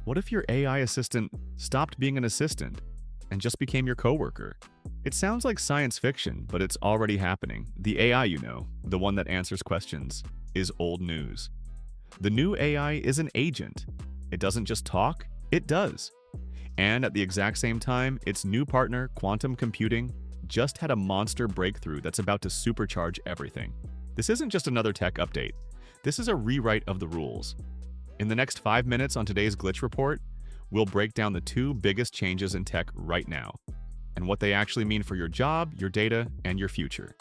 What if your AI assistant stopped being an assistant and just became your coworker? It sounds like science fiction, but it's already happening. The AI you know, the one that answers questions, is old news. The new AI is an agent. It doesn't just talk, it does. And at the exact same time, its new partner, quantum computing, just had a monster breakthrough that's about to supercharge everything. This isn't just another tech update. This is a rewrite of the rules. In the next 5 minutes on today's Glitch Report, we'll break down the 2 biggest changes in tech right now, and what they actually mean for your job, your data, and your future.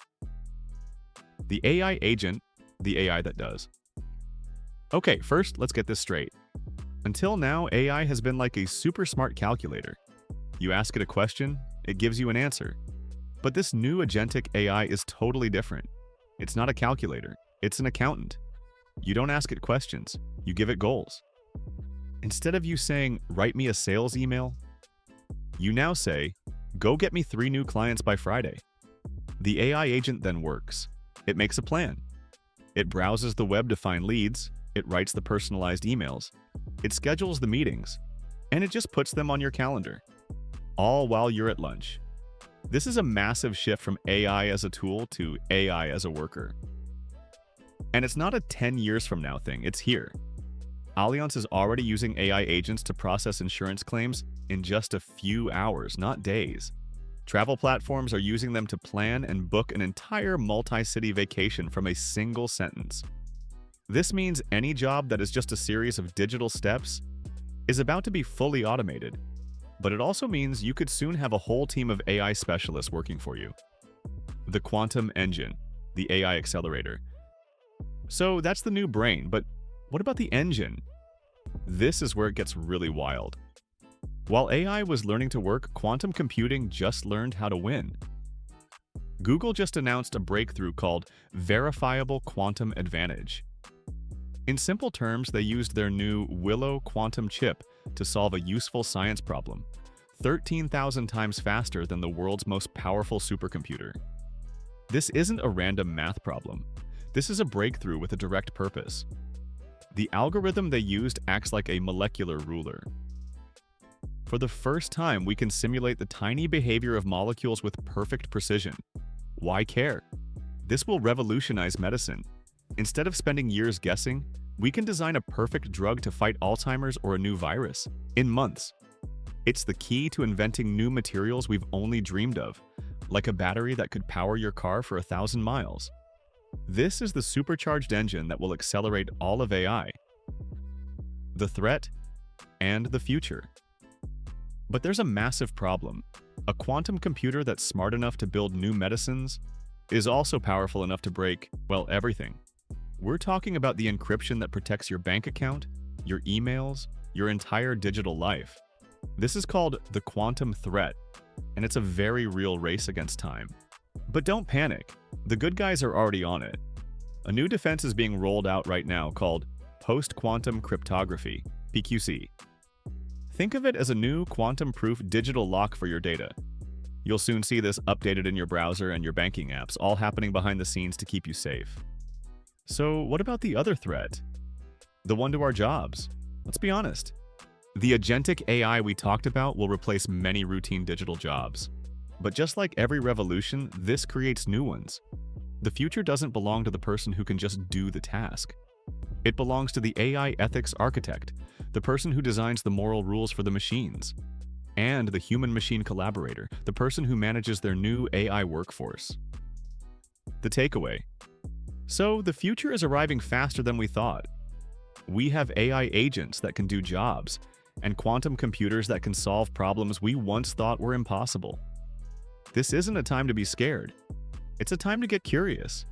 The AI agent, the AI that does. Okay, first, let's get this straight. Until now, AI has been like a super smart calculator. You ask it a question, it gives you an answer. But this new agentic AI is totally different. It's not a calculator, it's an accountant. You don't ask it questions, you give it goals. Instead of you saying, write me a sales email, you now say, go get me 3 new clients by Friday. The AI agent then works. It makes a plan. It browses the web to find leads, it writes the personalized emails, it schedules the meetings, and it just puts them on your calendar, all while you're at lunch. This is a massive shift from AI as a tool to AI as a worker. And it's not a 10 years from now thing, it's here. Allianz is already using AI agents to process insurance claims in just a few hours, not days. Travel platforms are using them to plan and book an entire multi-city vacation from a single sentence. This means any job that is just a series of digital steps is about to be fully automated. But it also means you could soon have a whole team of AI specialists working for you. The Quantum Engine, the AI accelerator. So that's the new brain, but what about the engine? This is where it gets really wild. While AI was learning to work, quantum computing just learned how to win. Google just announced a breakthrough called Verifiable Quantum Advantage. In simple terms, they used their new Willow quantum chip to solve a useful science problem, 13,000 times faster than the world's most powerful supercomputer. This isn't a random math problem. This is a breakthrough with a direct purpose. The algorithm they used acts like a molecular ruler. For the first time, we can simulate the tiny behavior of molecules with perfect precision. Why care? This will revolutionize medicine. Instead of spending years guessing, we can design a perfect drug to fight Alzheimer's or a new virus in months. It's the key to inventing new materials we've only dreamed of, like a battery that could power your car for 1,000 miles. This is the supercharged engine that will accelerate all of AI, the threat, and the future. But there's a massive problem. A quantum computer that's smart enough to build new medicines is also powerful enough to break, well, everything. We're talking about the encryption that protects your bank account, your emails, your entire digital life. This is called the quantum threat, and it's a very real race against time. But don't panic. The good guys are already on it. A new defense is being rolled out right now called Post-Quantum Cryptography, PQC. Think of it as a new quantum-proof digital lock for your data. You'll soon see this updated in your browser and your banking apps, all happening behind the scenes to keep you safe. So what about the other threat? The one to our jobs. Let's be honest. The agentic AI we talked about will replace many routine digital jobs. But just like every revolution, this creates new ones. The future doesn't belong to the person who can just do the task. It belongs to the AI ethics architect, the person who designs the moral rules for the machines, and the human-machine collaborator, the person who manages their new AI workforce. The takeaway. So, the future is arriving faster than we thought. We have AI agents that can do jobs, and quantum computers that can solve problems we once thought were impossible. This isn't a time to be scared. It's a time to get curious.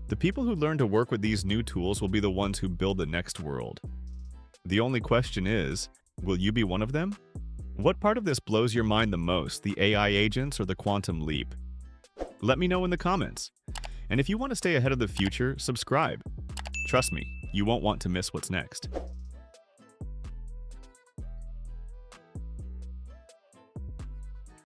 The people who learn to work with these new tools will be the ones who build the next world. The only question is, will you be one of them? What part of this blows your mind the most, the AI agents or the quantum leap? Let me know in the comments. And if you want to stay ahead of the future, subscribe. Trust me, you won't want to miss what's next.